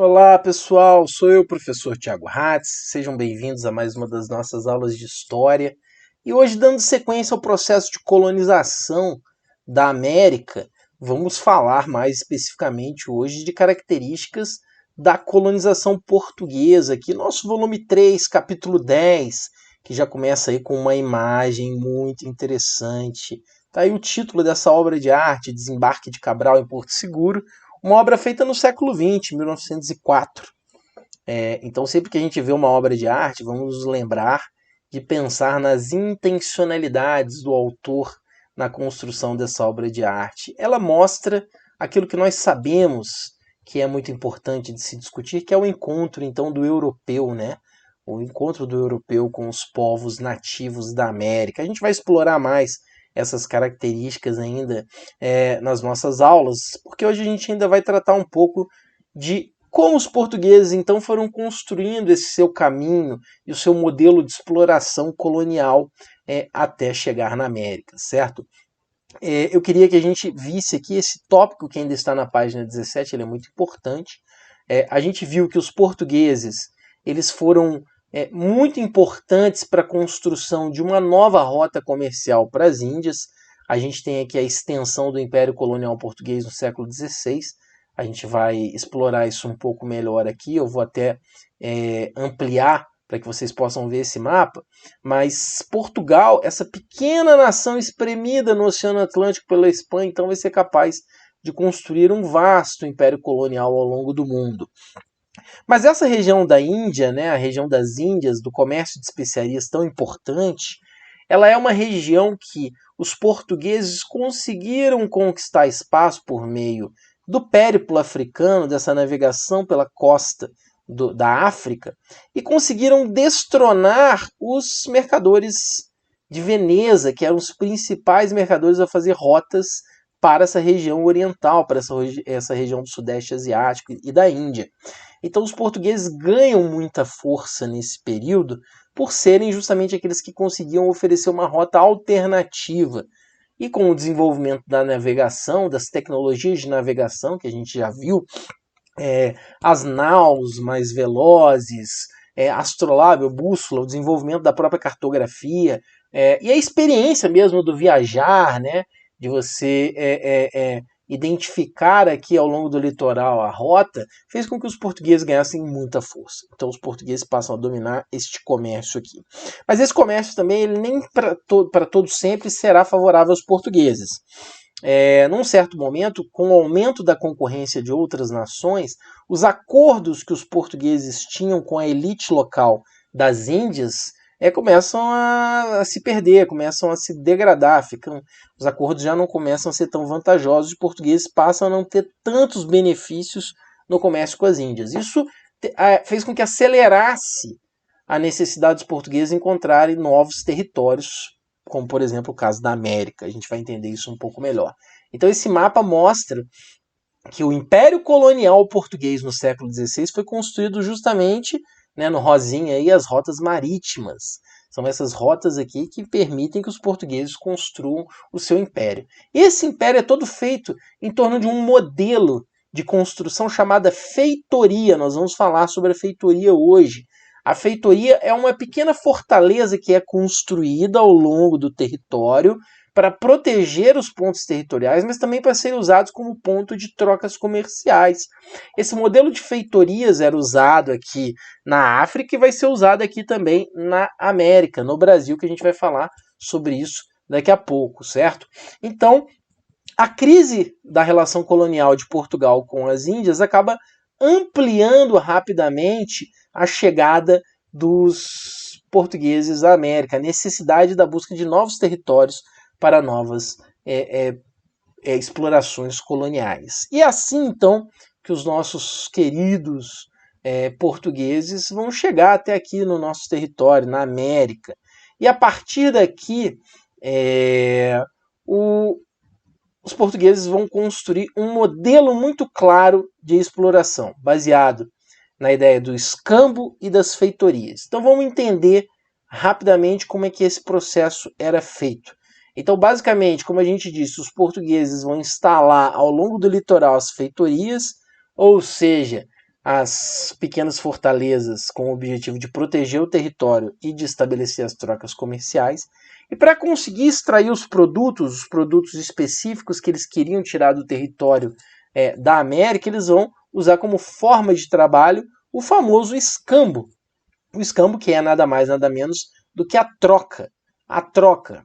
Olá pessoal, sou eu, professor Tiago Hatz. Sejam bem-vindos a mais uma das nossas aulas de História. E hoje, dando sequência ao processo de colonização da América, vamos falar mais especificamente hoje de características da colonização portuguesa, aqui nosso volume 3, capítulo 10, que já começa aí com uma imagem muito interessante. Tá aí o título dessa obra de arte, Desembarque de Cabral em Porto Seguro, uma obra feita no século XX, 1904. Então, sempre que a gente vê uma obra de arte, vamos nos lembrar de pensar nas intencionalidades do autor na construção dessa obra de arte. Ela mostra aquilo que nós sabemos que é muito importante de se discutir, que é o encontro, então, do europeu, né? O encontro do europeu com os povos nativos da América. A gente vai explorar mais essas características ainda nas nossas aulas, porque hoje a gente ainda vai tratar um pouco de como os portugueses então foram construindo esse seu caminho e o seu modelo de exploração colonial até chegar na América, certo? Eu queria que a gente visse aqui esse tópico que ainda está na página 17, ele é muito importante. A gente viu que os portugueses eles foram muito importantes para a construção de uma nova rota comercial para as Índias. A gente tem aqui a extensão do Império Colonial Português no século XVI. A gente vai explorar isso um pouco melhor aqui. Eu vou até ampliar para que vocês possam ver esse mapa. Mas Portugal, essa pequena nação espremida no Oceano Atlântico pela Espanha, então vai ser capaz de construir um vasto império colonial ao longo do mundo. Mas essa região da Índia, né, a região das Índias, do comércio de especiarias tão importante, ela é uma região que os portugueses conseguiram conquistar espaço por meio do périplo africano, dessa navegação pela costa da África, e conseguiram destronar os mercadores de Veneza, que eram os principais mercadores a fazer rotas para essa região oriental, para essa região do Sudeste Asiático e da Índia. Então os portugueses ganham muita força nesse período por serem justamente aqueles que conseguiam oferecer uma rota alternativa. E com o desenvolvimento da navegação, das tecnologias de navegação, que a gente já viu, as naus mais velozes, astrolábio, bússola, o desenvolvimento da própria cartografia, e a experiência mesmo do viajar, né, de você identificar aqui ao longo do litoral a rota, fez com que os portugueses ganhassem muita força. Então os portugueses passam a dominar este comércio aqui. Mas esse comércio também, ele nem para todo sempre será favorável aos portugueses. Num certo momento, com o aumento da concorrência de outras nações, os acordos que os portugueses tinham com a elite local das Índias começam a se perder, começam a se degradar, os acordos já não começam a ser tão vantajosos, os portugueses passam a não ter tantos benefícios no comércio com as Índias. Isso fez com que acelerasse a necessidade dos portugueses encontrarem novos territórios, como por exemplo o caso da América. A gente vai entender isso um pouco melhor. Então esse mapa mostra que o Império Colonial Português no século XVI foi construído justamente, né, no rosinha aí, as rotas marítimas. São essas rotas aqui que permitem que os portugueses construam o seu império. Esse império é todo feito em torno de um modelo de construção chamada feitoria. Nós vamos falar sobre a feitoria hoje. A feitoria é uma pequena fortaleza que é construída ao longo do território para proteger os pontos territoriais, mas também para serem usados como ponto de trocas comerciais. Esse modelo de feitorias era usado aqui na África e vai ser usado aqui também na América, no Brasil, que a gente vai falar sobre isso daqui a pouco, certo? Então, a crise da relação colonial de Portugal com as Índias acaba ampliando rapidamente a chegada dos portugueses à América, a necessidade da busca de novos territórios para novas explorações coloniais. E assim, então, que os nossos queridos portugueses vão chegar até aqui no nosso território, na América. E a partir daqui, os portugueses vão construir um modelo muito claro de exploração, baseado na ideia do escambo e das feitorias. Então vamos entender rapidamente como é que esse processo era feito. Então, basicamente, como a gente disse, os portugueses vão instalar ao longo do litoral as feitorias, ou seja, as pequenas fortalezas com o objetivo de proteger o território e de estabelecer as trocas comerciais. E para conseguir extrair os produtos específicos que eles queriam tirar do território da América, eles vão usar como forma de trabalho o famoso escambo. O escambo, que é nada mais, nada menos do que a troca. A troca.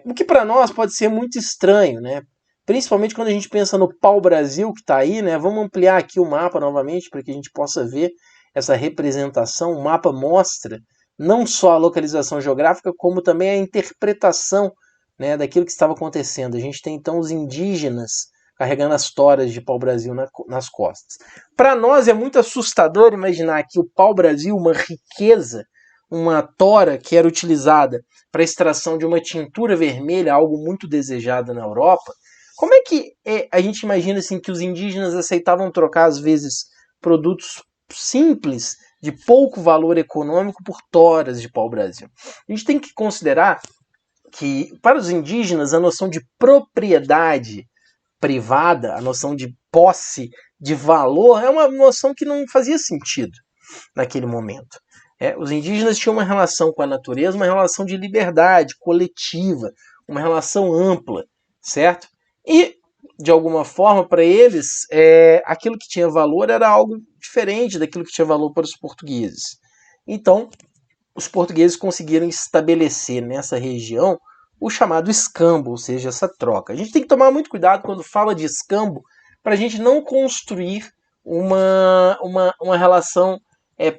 O que para nós pode ser muito estranho, né? Principalmente quando a gente pensa no pau-brasil que está aí, né? Vamos ampliar aqui o mapa novamente para que a gente possa ver essa representação. O mapa mostra não só a localização geográfica, como também a interpretação, né, daquilo que estava acontecendo. A gente tem então os indígenas carregando as toras de pau-brasil nas costas. Para nós é muito assustador imaginar que o pau-brasil, uma riqueza, uma tora que era utilizada para a extração de uma tintura vermelha, algo muito desejado na Europa. Como é que a gente imagina assim, que os indígenas aceitavam trocar, às vezes, produtos simples, de pouco valor econômico, por toras de pau-brasil? A gente tem que considerar que, para os indígenas, a noção de propriedade privada, a noção de posse, de valor, é uma noção que não fazia sentido naquele momento. Os indígenas tinham uma relação com a natureza, uma relação de liberdade coletiva, uma relação ampla, certo? E, de alguma forma, para eles, aquilo que tinha valor era algo diferente daquilo que tinha valor para os portugueses. Então, os portugueses conseguiram estabelecer nessa região o chamado escambo, ou seja, essa troca. A gente tem que tomar muito cuidado quando fala de escambo, para a gente não construir uma relação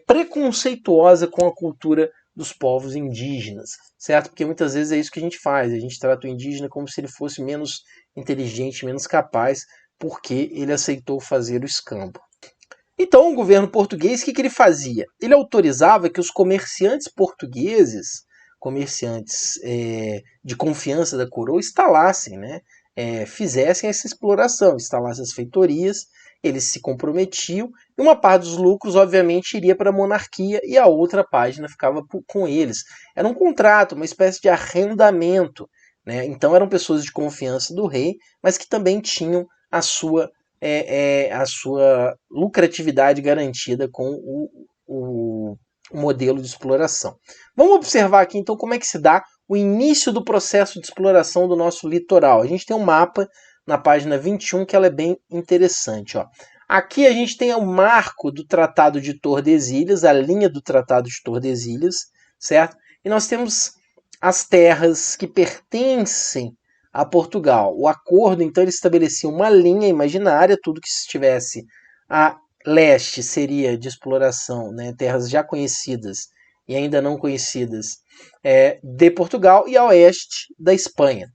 preconceituosa com a cultura dos povos indígenas, certo? Porque muitas vezes é isso que a gente faz, a gente trata o indígena como se ele fosse menos inteligente, menos capaz, porque ele aceitou fazer o escambo. Então o governo português, o que ele fazia? Ele autorizava que os comerciantes portugueses, comerciantes de confiança da coroa, instalassem, né, fizessem essa exploração, instalassem as feitorias, eles se comprometiam, e uma parte dos lucros, obviamente, iria para a monarquia e a outra página ficava com eles. Era um contrato, uma espécie de arrendamento, né? Então eram pessoas de confiança do rei, mas que também tinham a sua lucratividade garantida com o modelo de exploração. Vamos observar aqui então como é que se dá o início do processo de exploração do nosso litoral. A gente tem um mapa na página 21 que ela é bem interessante. Ó. Aqui a gente tem o marco do Tratado de Tordesilhas, a linha do Tratado de Tordesilhas, certo? E nós temos as terras que pertencem a Portugal. O acordo, então, ele estabelecia uma linha imaginária, tudo que estivesse a leste seria de exploração, né, terras já conhecidas e ainda não conhecidas de Portugal, e a oeste da Espanha.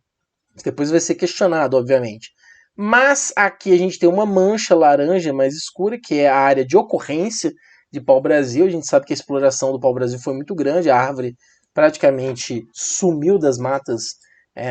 Depois vai ser questionado, obviamente. Mas aqui a gente tem uma mancha laranja mais escura, que é a área de ocorrência de pau-brasil. A gente sabe que a exploração do pau-brasil foi muito grande, a árvore praticamente sumiu das matas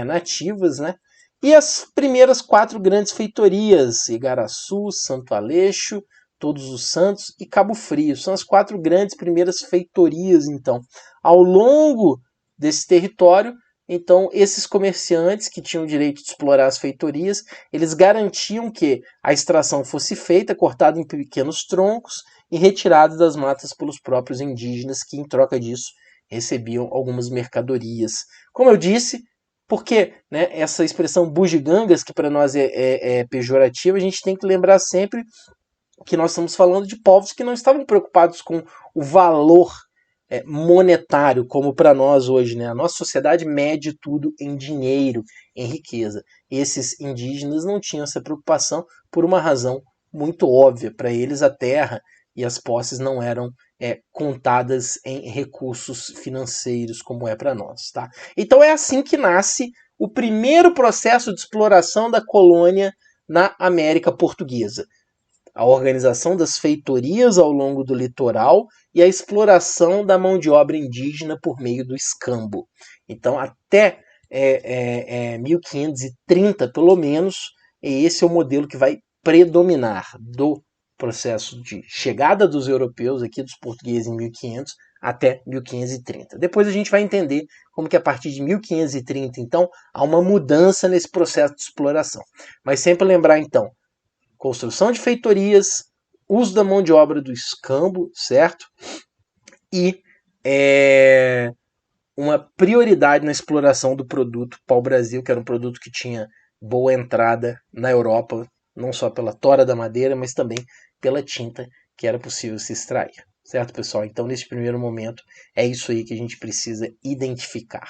nativas, né? E as primeiras 4 grandes feitorias, Igaraçu, Santo Aleixo, Todos os Santos e Cabo Frio, são as 4 grandes primeiras feitorias, então. Ao longo desse território, então, esses comerciantes que tinham o direito de explorar as feitorias, eles garantiam que a extração fosse feita, cortada em pequenos troncos e retirada das matas pelos próprios indígenas, que em troca disso recebiam algumas mercadorias. Como eu disse, porque, né, essa expressão bugigangas, que para nós é pejorativa, a gente tem que lembrar sempre que nós estamos falando de povos que não estavam preocupados com o valor monetário, como para nós hoje, né? A nossa sociedade mede tudo em dinheiro, em riqueza. Esses indígenas não tinham essa preocupação por uma razão muito óbvia. Para eles, a terra e as posses não eram contadas em recursos financeiros, como é para nós. Tá? Então é assim que nasce o primeiro processo de exploração da colônia na América Portuguesa. A organização das feitorias ao longo do litoral e a exploração da mão de obra indígena por meio do escambo. Então, até 1530, pelo menos, esse é o modelo que vai predominar do processo de chegada dos europeus, aqui dos portugueses em 1500, até 1530. Depois a gente vai entender como que a partir de 1530, então, há uma mudança nesse processo de exploração. Mas sempre lembrar, então, construção de feitorias, uso da mão de obra do escambo, certo? E uma prioridade na exploração do produto pau-brasil, que era um produto que tinha boa entrada na Europa, não só pela tora da madeira, mas também pela tinta que era possível se extrair. Certo, pessoal? Então, nesse primeiro momento, é isso aí que a gente precisa identificar.